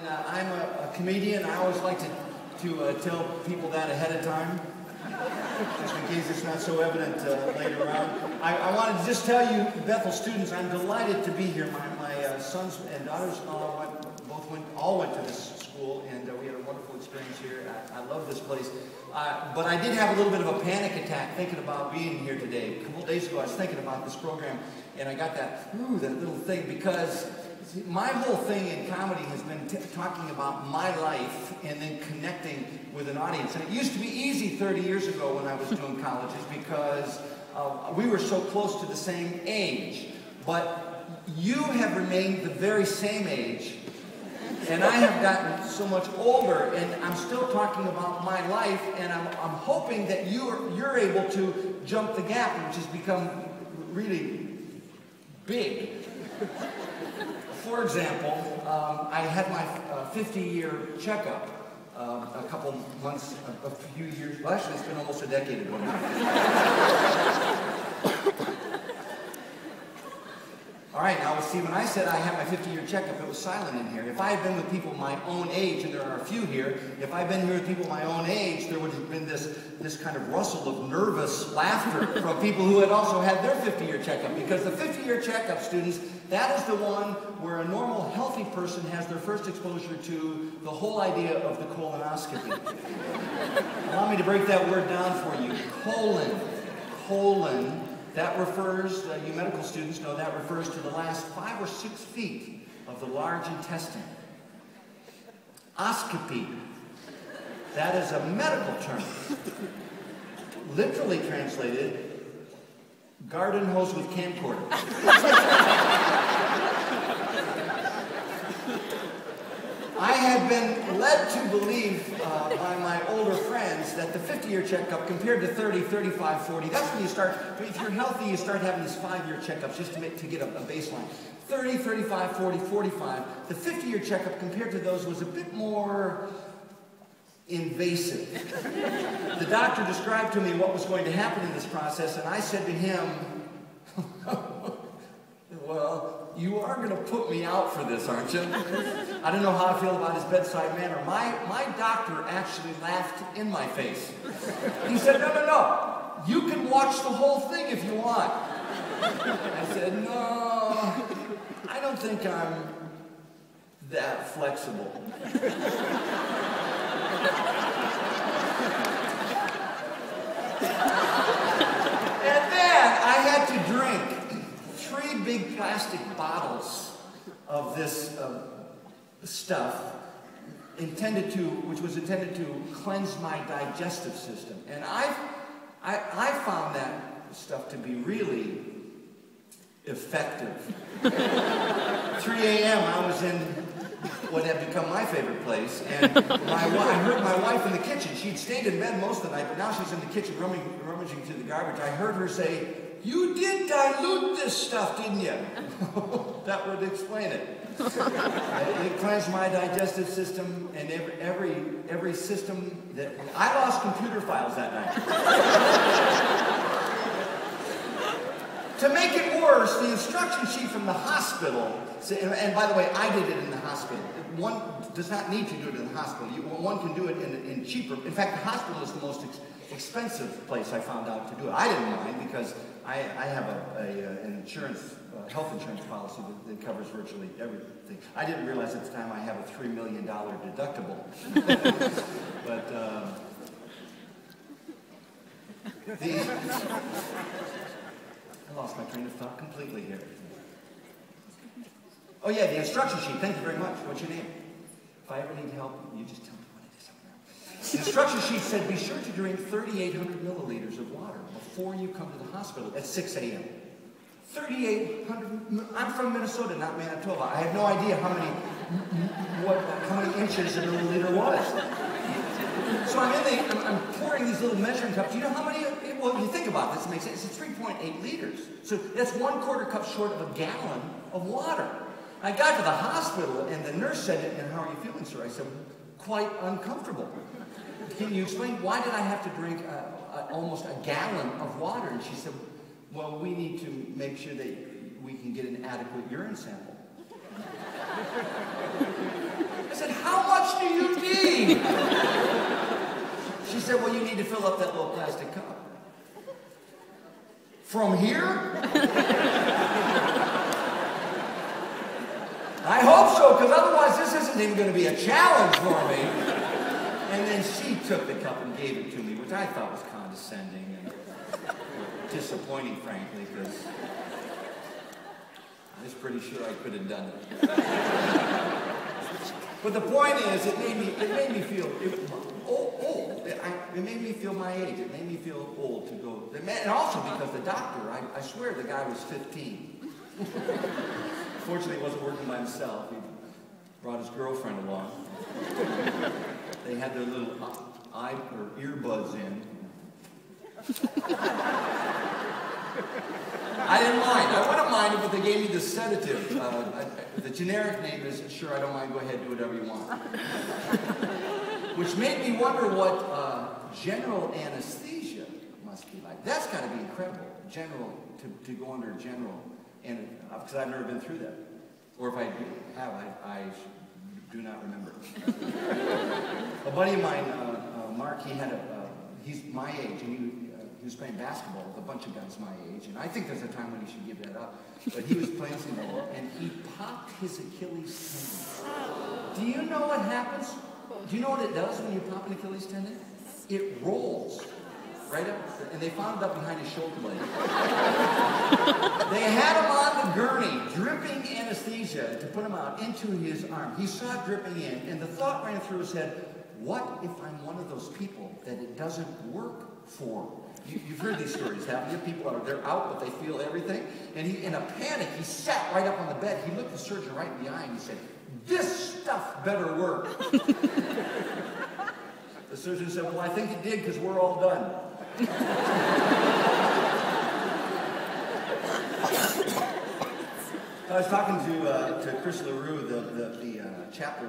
I'm a comedian. I always like to tell people that ahead of time, just in case it's not so evident later on. I wanted to just tell you, Bethel students, I'm delighted to be here. My sons and daughters all went to this school, and we had a wonderful experience here. I love this place. But I did have a little bit of a panic attack thinking about being here today. A couple of days ago, I was thinking about this program, and I got that little thing, because my whole thing in comedy has been talking about my life and then connecting with an audience. And it used to be easy 30 years ago when I was doing colleges, because we were so close to the same age. But you have remained the very same age, and I have gotten so much older, and I'm still talking about my life, and I'm hoping that you're able to jump the gap, which has become really big. For example, I had my 50-year checkup a couple months, a few years, well actually it's been almost a decade ago now. All right, now see, when I said I had my 50-year checkup, it was silent in here. If I had been with people my own age, and there are a few here, if I'd been here with people my own age, there would have been this kind of rustle of nervous laughter from people who had also had their 50-year checkup. Because the 50-year checkup, students, that is the one where a normal, healthy person has their first exposure to the whole idea of the colonoscopy. Allow me to break that word down for you. Colon. That refers, you medical students know, that refers to the last 5 or 6 feet of the large intestine. Oscopy. That is a medical term. Literally translated, garden hose with camcorder. I had been led to believe by my older friends that the 50-year checkup compared to 30, 35, 40, that's when you start, if you're healthy, you start having these 5-year checkups just to get a baseline. 30, 35, 40, 45. The 50-year checkup compared to those was a bit more invasive. The doctor described to me what was going to happen in this process, and I said to him, well, you are going to put me out for this, aren't you? I don't know how I feel about his bedside manner. My doctor actually laughed in my face. He said, no, you can watch the whole thing if you want. I said, no, I don't think I'm that flexible. And then I had to drink 3 big plastic bottles of this stuff which was intended to cleanse my digestive system. And I found that stuff to be really effective. 3 a.m. I was in what had become my favorite place, and I heard my wife in the kitchen. She'd stayed in bed most of the night, but now she's in the kitchen rummaging through the garbage. I heard her say, "You did dilute this stuff, didn't you?" That would explain it. It cleansed my digestive system and every system that... I lost computer files that night. To make it worse, the instruction sheet from the hospital, and by the way, I did it in the hospital. One does not need to do it in the hospital. One can do it in cheaper. In fact, the hospital is the most expensive place I found out to do it. I didn't mind because I have an health insurance policy that covers virtually everything. I didn't realize at the time I have a $3 million deductible. But I lost my train of thought completely here. Oh yeah, the instruction sheet. Thank you very much. What's your name? If I ever need help, you just tell me what it is. The instruction sheet said, be sure to drink 3,800 milliliters of water before you come to the hospital at 6 a.m. 3,800, I'm from Minnesota, not Manitoba. I have no idea how many inches a milliliter was. So I'm pouring these little measuring cups. You know how many, well, you think about this, it makes sense. It's 3.8 liters. So that's 1/4 cup short of a gallon of water. I got to the hospital, and the nurse said, and how are you feeling, sir? I said, quite uncomfortable. Can you explain why did I have to drink almost a gallon of water? And she said, well, we need to make sure that we can get an adequate urine sample. I said, She said, well, you need to fill up that little plastic cup. From here? I hope so, because otherwise this isn't even going to be a challenge for me. And then she took the cup and gave it to me, which I thought was condescending and disappointing, frankly, because I was pretty sure I could have done it. But the point is, it made me feel old. It made me feel my age. It made me feel old to go. And also because the doctor, I swear the guy was 15. Fortunately, he wasn't working by himself. He brought his girlfriend along. They had their little earbuds in. I didn't mind. I wouldn't mind it, but they gave me the sedative. The generic name is, sure, I don't mind, go ahead, do whatever you want. Which made me wonder what general anesthesia must be like. That's got to be incredible, to go under general, and because I've never been through that. Or if I do have, I do not remember. A buddy of mine, Mark, he's my age, and he was playing basketball with a bunch of guys my age, and I think there's a time when he should give that up. But he was playing some ball, and he popped his Achilles tendon. Do you know what happens? Do you know what it does when you pop an Achilles tendon? It rolls right up, and they found it up behind his shoulder blade. They had him on the gurney, dripping anesthesia to put him out into his arm. He saw it dripping in, and the thought ran through his head, what if I'm one of those people that it doesn't work for? You've heard these stories, haven't you? People they're out, but they feel everything. And he, in a panic, he sat right up on the bed. He looked the surgeon right in the eye and he said, this stuff better work. The surgeon said, well, I think it did because we're all done. I was talking to Chris LaRue, the chapel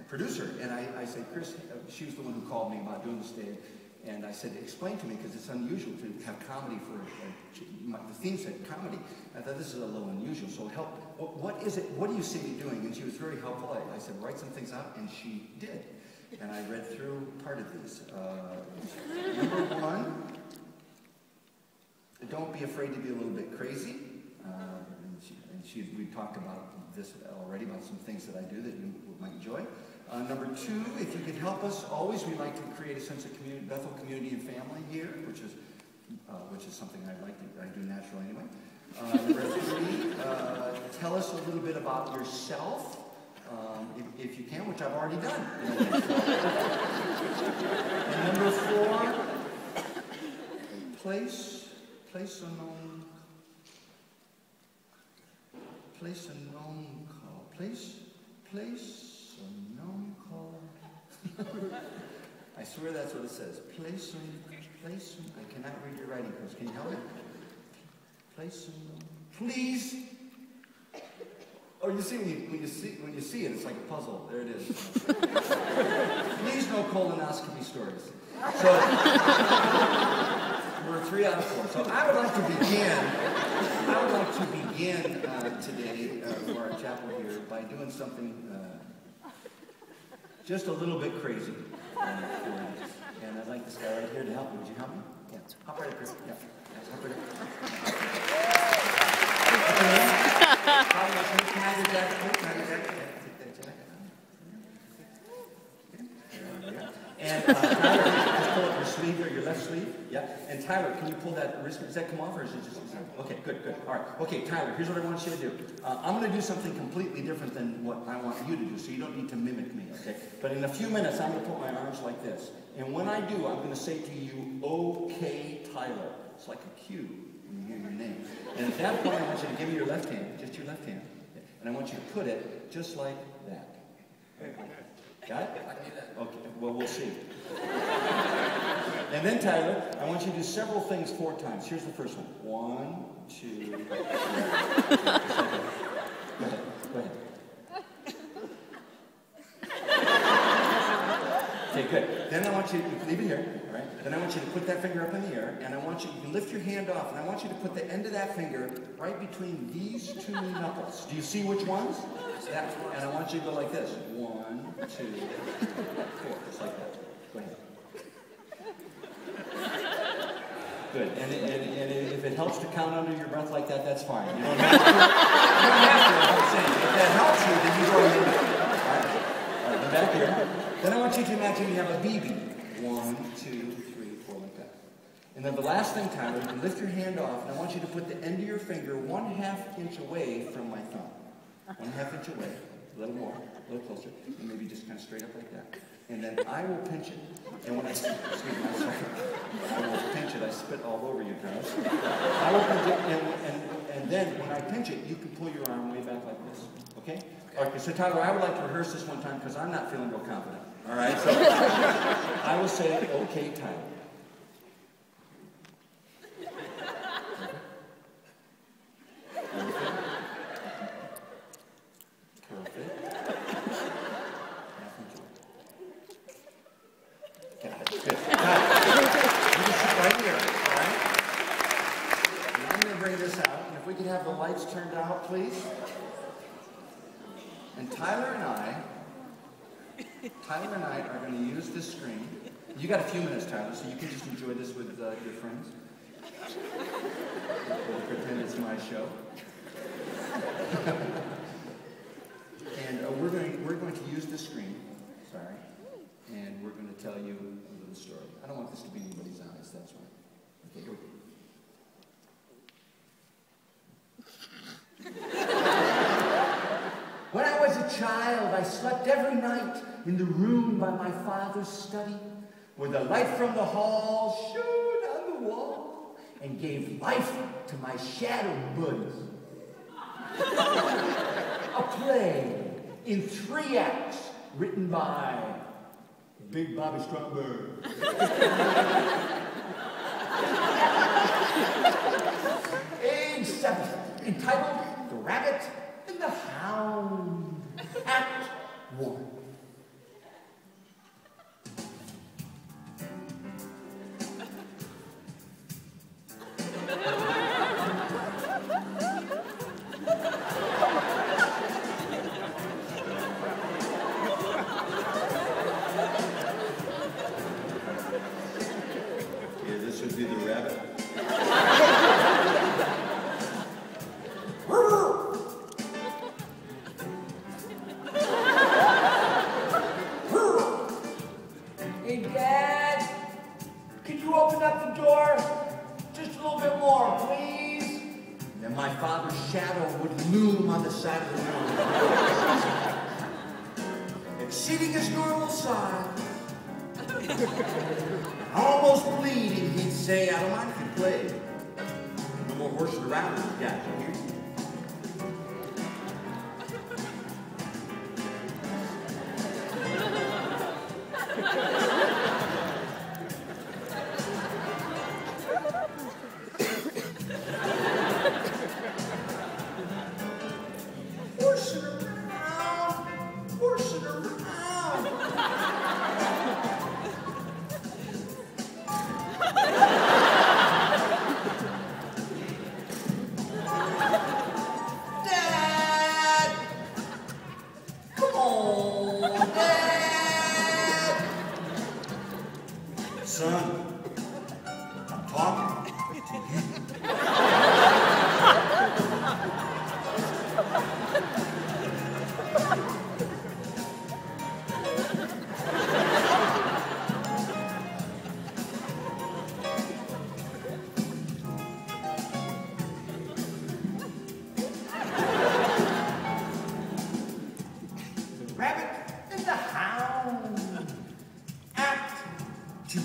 producer, and I said, Chris, she was the one who called me about doing the stage. And I said, explain to me, because it's unusual to have comedy for, the theme said comedy. I thought this is a little unusual, so help, what is it, what do you see me doing? And she was very helpful. I said, write some things out, and she did. And I read through part of these. Number one, don't be afraid to be a little bit crazy. We talked about this already, about some things that I do that you might enjoy. Number two, if you could help us, always we like to create a sense of community, Bethel community and family here, which is something I do naturally anyway. Number three, tell us a little bit about yourself, if you can, which I've already done. And number four, place a known call. Place a known call. I swear that's what it says. Place I cannot read your writing, Chris. Can you help me? Please. Oh, you see when you see it, it's like a puzzle. There it is. Please, no colonoscopy stories. So we're 3 out of 4. So I would like to begin today for our chapel here by doing something just a little bit crazy. And I'd like this guy right here to help me. Would you help me? Yeah. Hop right up here. Yeah. Hop right up. And Tyler, just pull up your sleeve or your left sleeve. Yeah. And Tyler, can you pull that wrist? Does that come off or is it just... Okay, good. All right. Okay, Tyler, here's what I want you to do. I'm going to do something completely different than what I want you to do, so you don't need to mimic me, okay? But in a few minutes, I'm going to put my arms like this. And when I do, I'm going to say to you, okay, Tyler. It's like a cue when you hear your name. And at that point, I want you to give me your left hand, just your left hand. And I want you to put it just like that. Got it? Okay, well, we'll see. And then, Tyler, I want you to do several things 4 times. Here's the first one. 1, 2, 3. Go ahead. Okay, good. Then I want you to leave it here, all right? Then I want you to put that finger up in the air, and I want you to lift your hand off, and I want you to put the end of that finger right between these 2 knuckles. Do you see which ones? That, and I want you to go like this. 1, 2, 4, just like that. Go ahead. Good. And if it helps to count under your breath like that, that's fine. You don't have to. You don't have to, I'm saying. If that helps you, then you go ahead and do it. All right? All right, then back here. Then I want you to imagine you have a BB. 1, 2, 3, 4, like that. And then the last thing, Tyler, you lift your hand off, and I want you to put the end of your finger 1/2 inch away from my thumb. 1/2 inch away. A little more. A little closer. And maybe just kind of straight up like that. And then I will pinch it. And when I spit, excuse me, I'm sorry. I will pinch it. I spit all over you guys. I will pinch it, and then when I pinch it, you can pull your arm way back like this. Okay? Okay, so Tyler, I would like to rehearse this one time because I'm not feeling real confident. All right? So I will say, okay, Tyler. Turned out, please. And Tyler and I are going to use this screen. You got a few minutes, Tyler, so you can just enjoy this with your friends. Pretend it's my show. And we're going to use this screen. Sorry. And we're going to tell you a little story. I don't want this to be anybody's eyes. That's why. Okay, here we go. When I was a child, I slept every night in the room by my father's study, where the light from the hall shone on the wall and gave life to my shadow buds. A play in 3 acts written by Big Bobby Stromberg. Age 7, entitled The Rabbit and the Hound, Act 1. Here, this would be the rabbit. Hey, Dad, could you open up the door just a little bit more, please? And then my father's shadow would loom on the side of the room, exceeding his normal size. Almost bleeding, he'd say, I don't mind if you play. No more horsing around with you guys, you hear? Horsing around. Dad! Come on, Dad! Son, I'm talking to you. The Rabbit and the Hound, Act 2.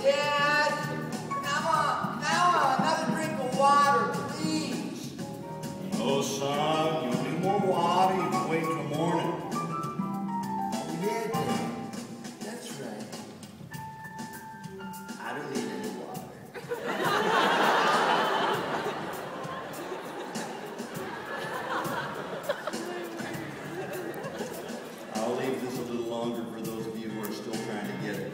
Dad, now another drink of water, please. No, son, you'll need more water. You can wait till morning. Oh, yeah, Dad. That's right. I don't need any water. I'll leave this a little longer for those of you who are still trying to get it.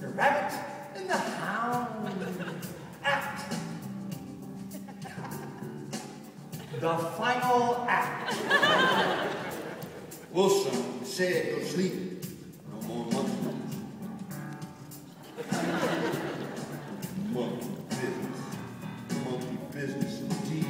The Rabbit and the Hound Act. The final act. Wilson said, go sleep. No more monkey. Monkey business indeed.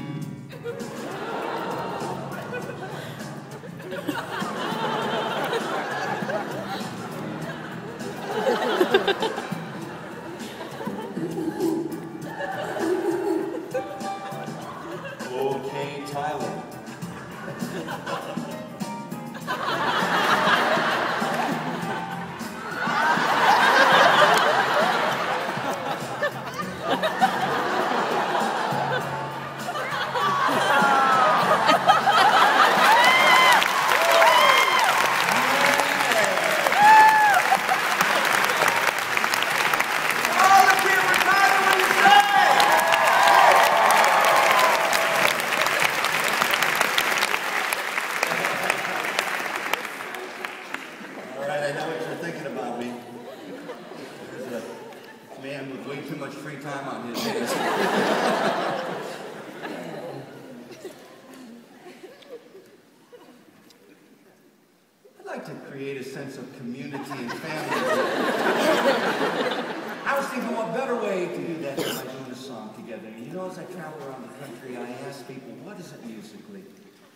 Okay, Tyler. Man with way too much free time on his hands. I'd like to create a sense of community and family. I was thinking what better way to do that than by doing a song together. You know, as I travel around the country, I ask people, what is it musically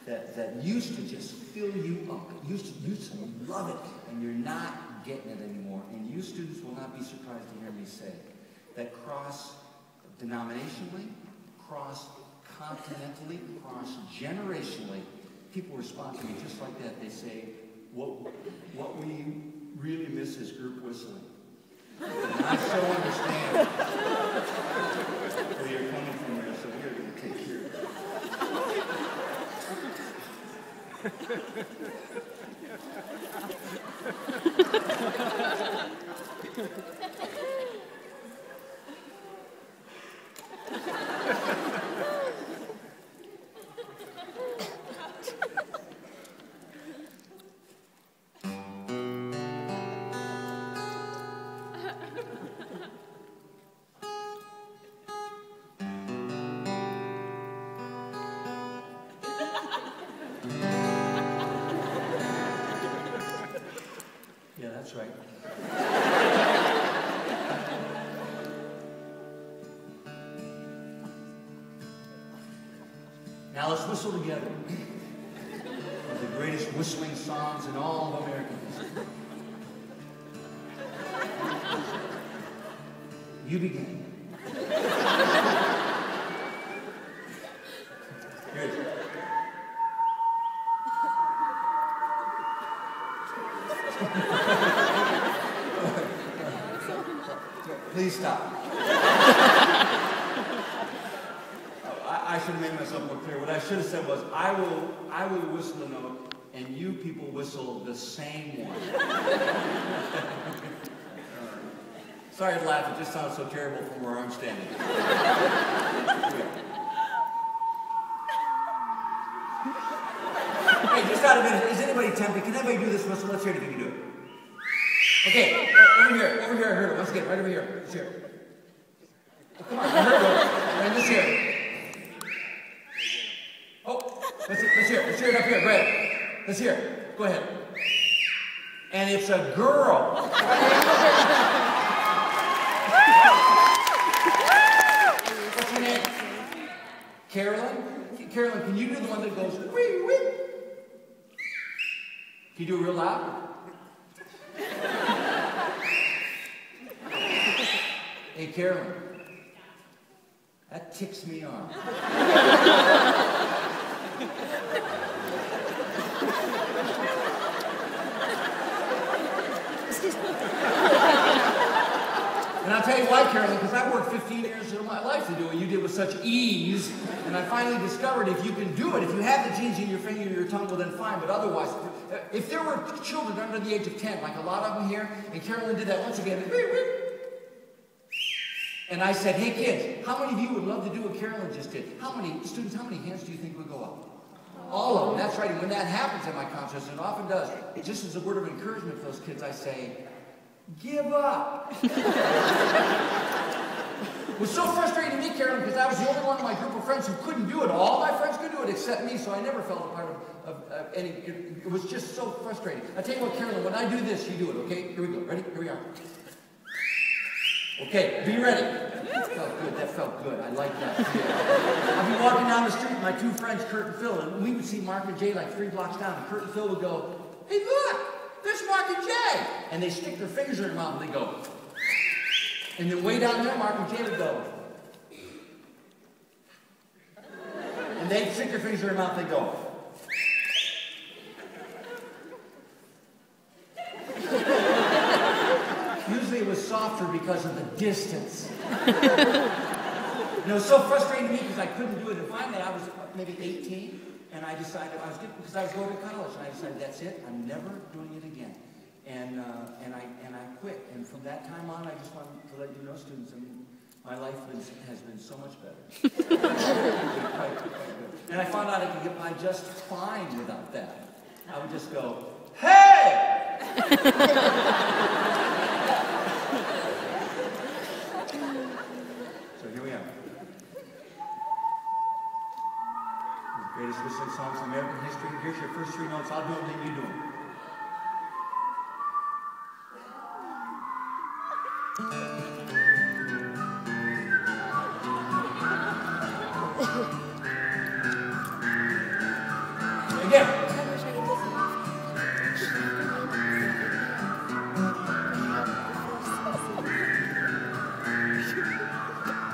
that used to just fill you up? You used to love it, and you're not getting it anymore. And you students will not be surprised to hear me say that cross-denominationally, cross-continentally, cross-generationally, people respond to me just like that. They say, what we really miss is group whistling. And I so understand where you're coming from there, so we're going to take care of it. Yeah, that's right. Now let's whistle together. One of the greatest whistling songs in all of American history. You begin. Here it is. Please stop. I should have made myself more clear. What I should have said was, I will whistle a note, and you people whistle the same one. Sorry to laugh, it just sounds so terrible from where I'm standing. Hey, just out of minute, is anybody tempted? Can anybody do this whistle? Let's hear it if you can do it. Okay, over here, I heard it. Once again, right over here. Let's hear it. Oh, come on, I heard it. Right, let's hear it. Oh, let's hear it. Let's hear it up here, Brad. Let's hear it. Go ahead. And it's a girl. What's your name? Carolyn? Carolyn, can you do the one that goes wee wee? Can you do it real loud? Hey, Carolyn, that ticks me off. Carolyn, because I worked 15 years of my life to do what you did with such ease, and I finally discovered if you can do it, if you have the genes in your finger or your tongue, well then fine, but otherwise, if there were children under the age of 10, like a lot of them here, and Carolyn did that once again, and I said, hey kids, how many of you would love to do what Carolyn just did? How many students, how many hands do you think would go up? All of them, that's right, and when that happens in my concerts, and it often does, just as a word of encouragement for those kids, I say, give up. It was so frustrating to me, Carolyn, because I was the only one in my group of friends who couldn't do it. All my friends could do it except me, so I never felt a part of any. It was just so frustrating. I tell you what, Carolyn, when I do this, you do it, okay? Here we go. Ready? Here we are. Okay, be ready. That felt good. That felt good. I like that. I'd be walking down the street with my two friends, Kurt and Phil, and we would see Mark and Jay like 3 blocks down. And Kurt and Phil would go, hey, look, there's Mark and Jay. And they stick their fingers in their mouth and they go. And then way down there, Mark and Jay would go. And they'd stick their fingers in their mouth and they go. Usually it was softer because of the distance. And it was so frustrating to me because I couldn't do it. And finally, I was maybe 18, and I decided because I was going to college, and I decided that's it. I'm never doing it again. And I quit. And from that time on, I just wanted to let you know, students, my life has been so much better. quite good. And I found out I could get by just fine without that. I would just go, hey! So here we are. The greatest whistling songs in American history. Here's your first 3 notes. I'll do them, then you do them. Again.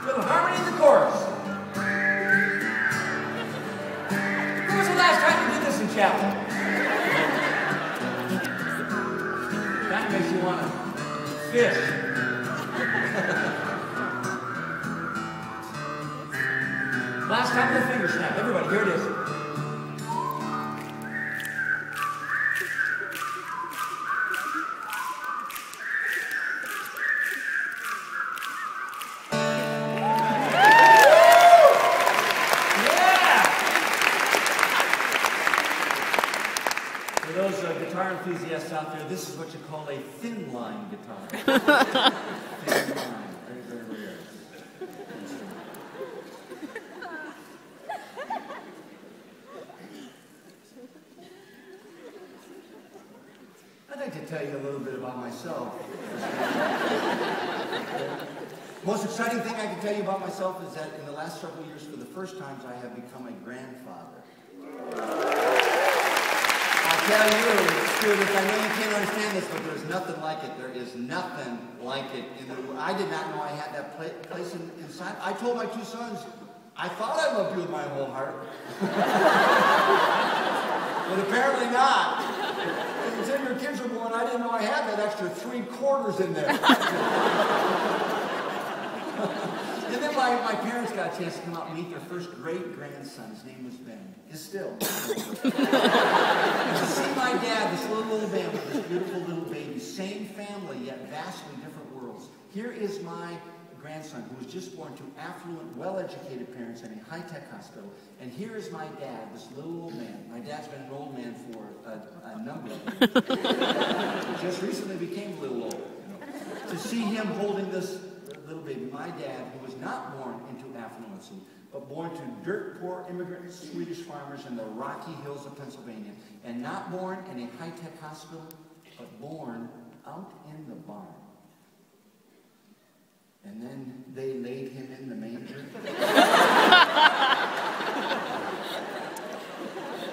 Little harmony in the chorus. When was the last time you did this in chapel? That makes you want to fish. Last time the finger snap. Everybody, here it is. For those guitar enthusiasts out there, this is what you call a thin line guitar. Thin line. Very, very rare. I'd like to tell you a little bit about myself. Most exciting thing I can tell you about myself is that in the last several years, for the first time, I have become a grandfather. I tell you, students, I know you can't understand this, but there's nothing like it. There is nothing like it. I did not know I had that place inside. I told my 2 sons, I thought I loved you with my whole heart. But apparently not. Until your kids were born, I didn't know I had that extra 3/4 in there. And then my parents got a chance to come out and meet their first great-grandson. His name was Ben. Is still. To see my dad, this little man with this beautiful little baby, same family, yet vastly different worlds. Here is my grandson, who was just born to affluent, well-educated parents in a high-tech hospital. And here is my dad, this little old man. My dad's been an old man for a number of years. He just recently became a little old. To see him holding this little baby, my dad, who was not born into affluency, but born to dirt-poor immigrant Swedish farmers in the Rocky Hills of Pennsylvania, and not born in a high-tech hospital, but born out in the barn. And then they laid him in the manger.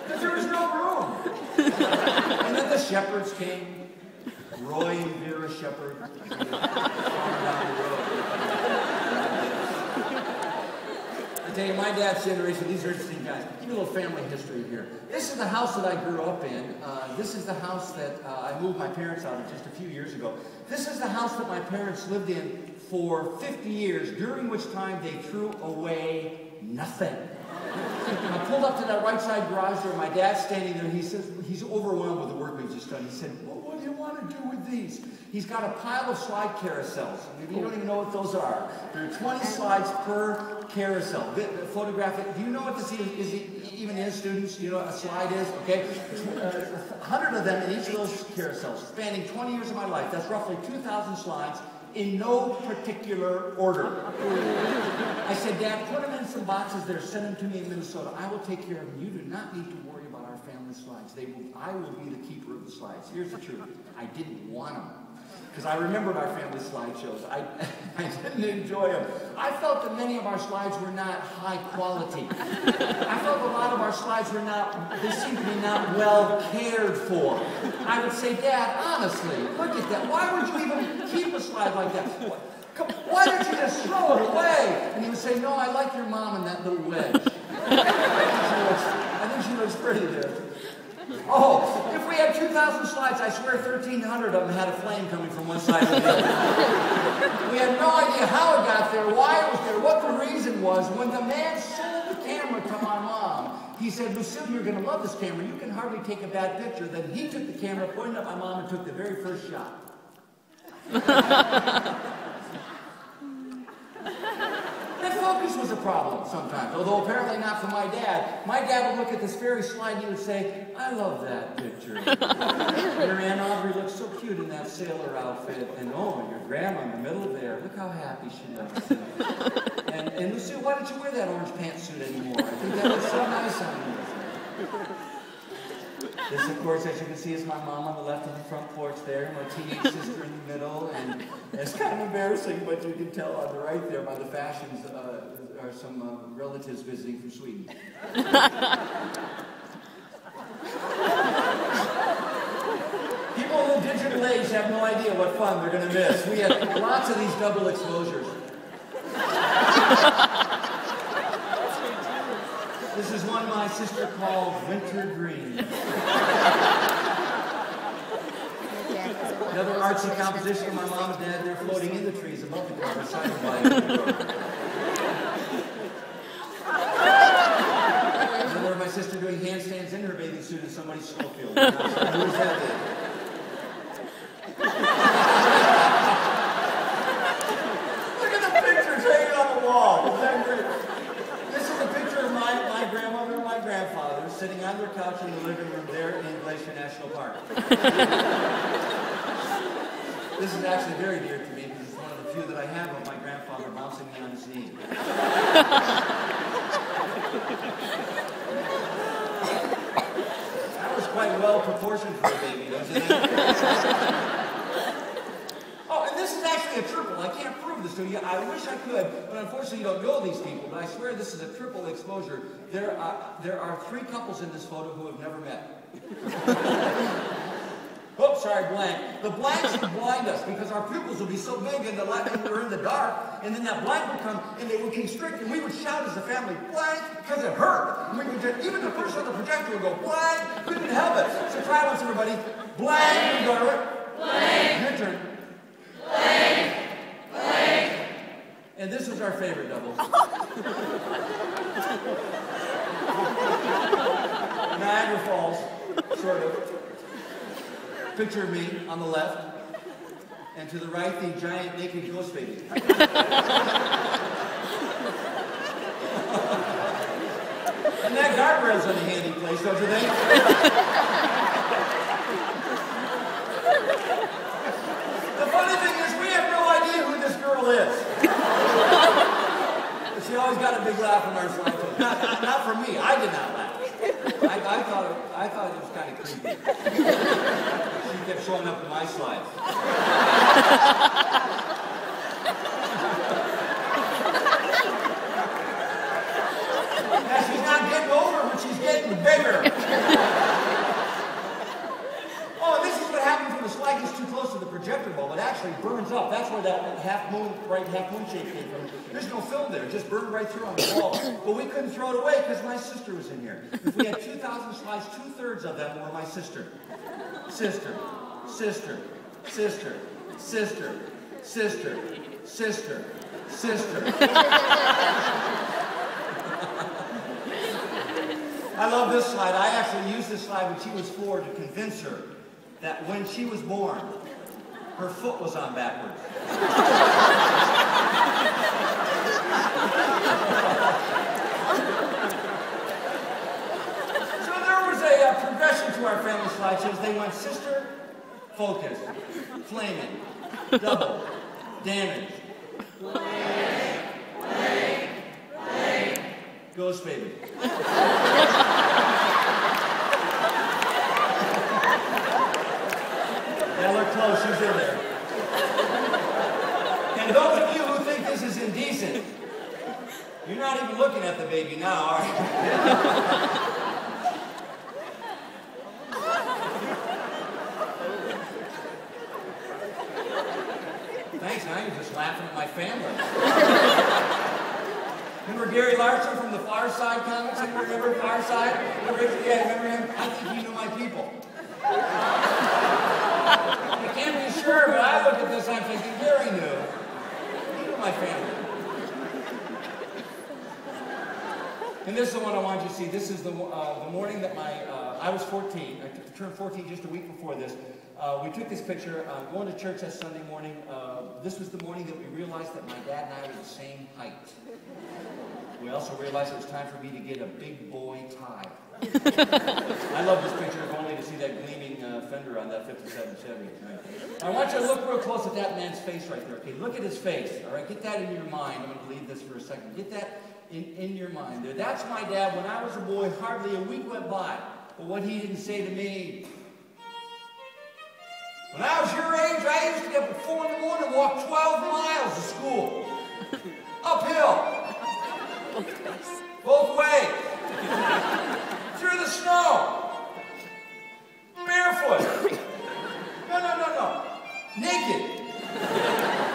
Because there was no room. And then the shepherds came. Roy and Vera Shepherd. Down the road. I tell you, my dad's generation, these are interesting guys. Give me a little family history here. This is the house that I grew up in. This is the house that I moved my parents out of just a few years ago. This is the house that my parents lived in for 50 years, during which time they threw away nothing. I pulled up to that right side garage door. My dad's standing there. He says, he's overwhelmed with the work we've just done. He said, well, what do you want to do with these? He's got a pile of slide carousels. You don't even know what those are. There are 20 slides per carousel. Photographic. Do you know what this even is, students? Do you know what a slide is? Okay. 100 of them in each of those carousels, spanning 20 years of my life. That's roughly 2,000 slides in no particular order. I said, Dad, put them in some boxes there. Send them to me in Minnesota. I will take care of them. You do not need to worry about our family slides. I will be the keeper of the slides. Here's the truth. I didn't want them. Because I remembered our family slideshows. I didn't enjoy them. I felt that many of our slides were not high quality. I felt a lot of our slides were they seemed to be not well cared for. I would say, Dad, honestly, look at that. Why would you even keep a slide like that? Why don't you just throw it away? And he would say, no, I like your mom in that little wedge. I think she looks pretty there. Oh, if we had 2,000 slides, I swear 1,300 of them had a flame coming from one side to the other. We had no idea how it got there, why it was there, what the reason was. When the man sold the camera to my mom, he said, Lucille, you're going to love this camera. You can hardly take a bad picture. Then he took the camera, pointed at my mom, and took the very first shot. And focus was a problem sometimes, although apparently not for my dad. My dad would look at this very slide and he would say, I love that picture. Your Aunt Audrey looks so cute in that sailor outfit. And oh, your grandma in the middle of there, look how happy she looks. And Lucille, why don't you wear that orange pantsuit anymore? I think that looks so nice on you. This, of course, as you can see, is my mom on the left of the front porch there, my teenage sister in the middle, and it's kind of embarrassing, but you can tell on the right there by the fashions are some relatives visiting from Sweden. People in the digital age have no idea what fun they're going to miss. We had lots of these double exposures. This is one my sister called Winter Dream. Another artsy composition of my mom and dad. They're floating in the trees above the car, beside the bike. Another of my sister doing handstands in her bathing suit in somebody's snowfield. Who is that? Look at the pictures hanging on the wall. Isn't that great? This is a picture of my grandmother and my grandfather sitting on their couch in the living room there in Glacier National Park. This is actually very dear to me because it's one of the few that I have of my grandfather bouncing me on his knee. That was quite well proportioned for a baby, don't you think? Oh, and this is actually a triple. I can't prove this to you. I wish I could, but unfortunately you don't know these people. But I swear this is a triple exposure. There are 3 couples in this photo who have never met. Oops, sorry, blank. The blanks would blind us because our pupils would be so big and we're in the dark, and then that blank would come and they would constrict, and we would shout as a family, blank, because it hurt. And we would just, even the person on the projector would go, blank, couldn't help it. So try once, everybody. Blank, you go, blank. Your turn. Blank, blank. And this was our favorite double. Niagara Falls, sort of. Picture of me on the left, and to the right, the giant naked ghost baby. And that guardrail's in a handy place, don't you think? The funny thing is, we have no idea who this girl is. She always got a big laugh on our slide. Not from me. I did not laugh. I thought it was kind of creepy. She kept showing up in my slides. Now she's not getting older, but she's getting bigger. Oh, this is what happens when the slide gets too close to the projector bulb. It actually burns up. That's where that half moon shape came from. There's no film there. It just burned right through on the wall. But we couldn't throw it away because my sister was in here. If we had 2,000 slides, 2/3 of them were my sister. Sister, sister, sister, sister, sister, sister, sister. I love this slide. I actually used this slide when she was 4 to convince her that when she was born, her foot was on backwards. So there was a progression to our family slideshows. They went sister, focus, flaming, double, damage, ghost baby. Yeah, look close, she's in there. And those of you who think this is indecent, you're not even looking at the baby now, are you? Thanks, now you're just laughing at my family. Remember Gary Larson from the Far Side comics? Remember Far Side? Yeah, remember him? I think he knew my people. I can't be sure, but I look at this, I'm thinking, Gary knew. He knew my family. And this is the one I want you to see. This is the morning that I was 14. I turned 14 just a week before this. We took this picture going to church that Sunday morning. This was the morning that we realized that my dad and I were the same height. We also realized it was time for me to get a big boy tie. I love this picture, if only to see that gleaming fender on that 57 Chevy. Right? I want you to look real close at that man's face right there. Okay, look at his face. All right, get that in your mind. I'm going to leave this for a second. Get that in your mind there. That's my dad. When I was a boy, hardly a week went by. But what he didn't say to me. When I was your age, I used to get up at 4 in the morning and walk 12 miles to school. Uphill. Both ways. Through the snow. Barefoot. No. Naked.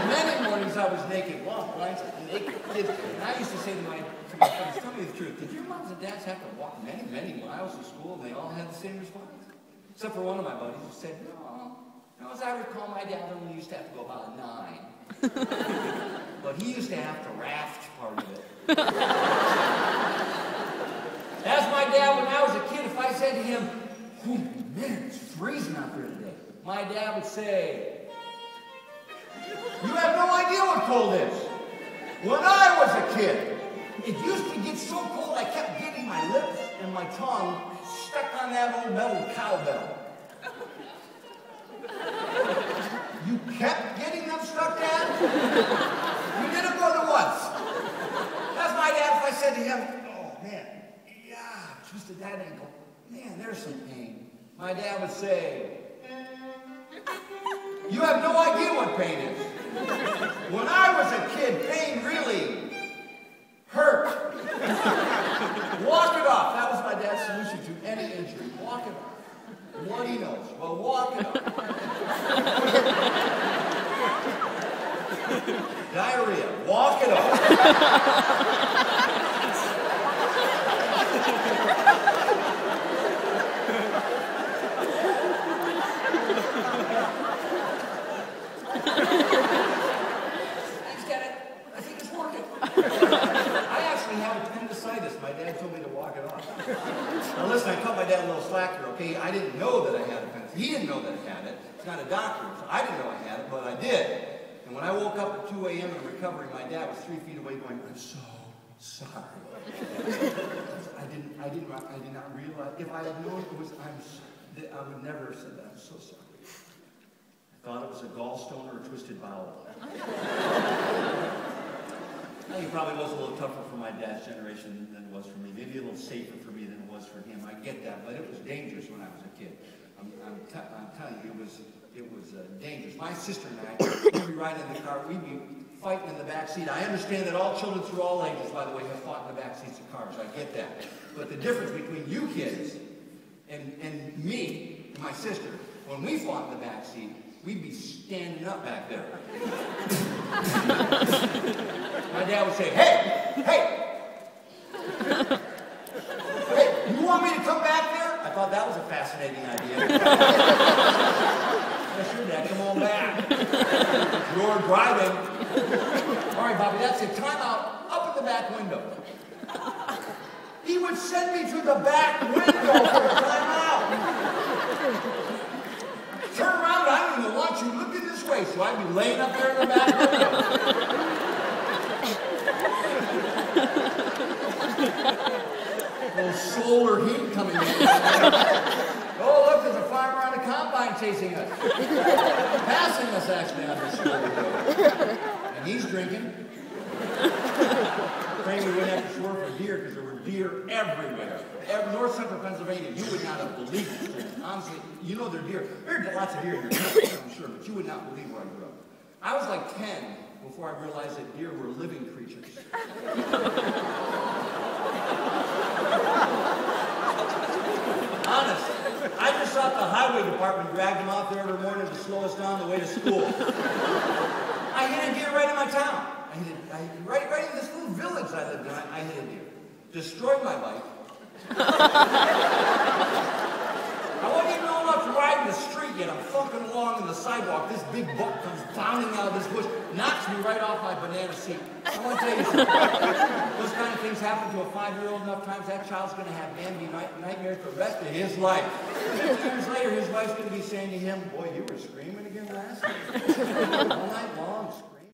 Many mornings I was naked. Long lines of naked kids. And I used to say to my friends, tell me the truth, did your moms and dads have to walk many, many miles to school and they all had the same response? Except for one of my buddies who said, no. As I recall, my dad only used to have to go about 9. But he used to have to raft part of it. As my dad, when I was a kid, if I said to him, oh man, it's freezing out there today, my dad would say, you have no idea what cold is. When I was a kid, it used to get so cold I kept getting my lips and my tongue stuck on that old metal cowbell. You kept getting them stuck, Dad? You did it more than once. That's my dad. If I said to him, oh, man, yeah, twisted that ankle. Man, there's some pain. My dad would say, you have no idea what pain is. When I was a kid, pain really hurt. Walk it off. That was my dad's solution to any injury. Walk it off. What he knows. Well, walk it off. Diarrhea. Walk it off. Thanks, Dad. I think it's working. I actually have appendicitis. My dad told me to walk it off. Now listen, I cut my dad a little slack here, okay? I didn't know that I had appendicitis. He didn't know that I had it. He's not a doctor, so I didn't know I had it, but I did. And when I woke up at 2 a.m. in recovery, my dad was 3 feet away going, I'm so sorry. I did not realize. If I had known it was, I would never have said that. I'm so sorry. I thought it was a gallstone or a twisted bowel. I think it probably was a little tougher for my dad's generation than it was for me. Maybe a little safer for me than it was for him. I get that, but it was dangerous when I was a kid. I'm telling you, it was dangerous. My sister and I, we'd be riding in the car, we'd be fighting in the back seat. I understand that all children through all ages, by the way, have fought in the back seats of cars. I get that. But the difference between you kids and me and my sister, when we fought in the back seat, we'd be standing up back there. My dad would say, hey, you want me to come back there? I thought that was a fascinating idea. Yes, sure, Dad. Come on back. You're driving. All right, Bobby, that's it. Time out. Up in the back window. He would send me to the back window for a time out. Turn around, I don't even want you looking this way, so I'd be laying up there in the back window. Little solar heat coming in. Oh, look, there's a farmer on a combine chasing us. Passing us, actually, on the shoulder. And he's drinking. Praying we wouldn't have to swerve for deer, because there were deer everywhere. North central Pennsylvania, you would not have believed it. Honestly, you know there are deer. There are lots of deer in your country, I'm sure, but you would not believe where I grew up. I was like 10 before I realized that deer were living creatures. Honest. I just thought the highway department dragged them out there every morning to slow us down the way to school. I hit a deer right in my town. Right in this little village I lived in, I hit a deer. Destroyed my bike. I wasn't even old enough to ride in the street yet. I'm fucking along in the sidewalk. This big buck comes bounding out of this bush, knocks me right off my banana seat. I want to tell you something. Those kind of things happen to a 5-year-old enough times, that child's going to have Bambi nightmares for the rest of his life. 50 years later, his wife's going to be saying to him, boy, you were screaming again last night.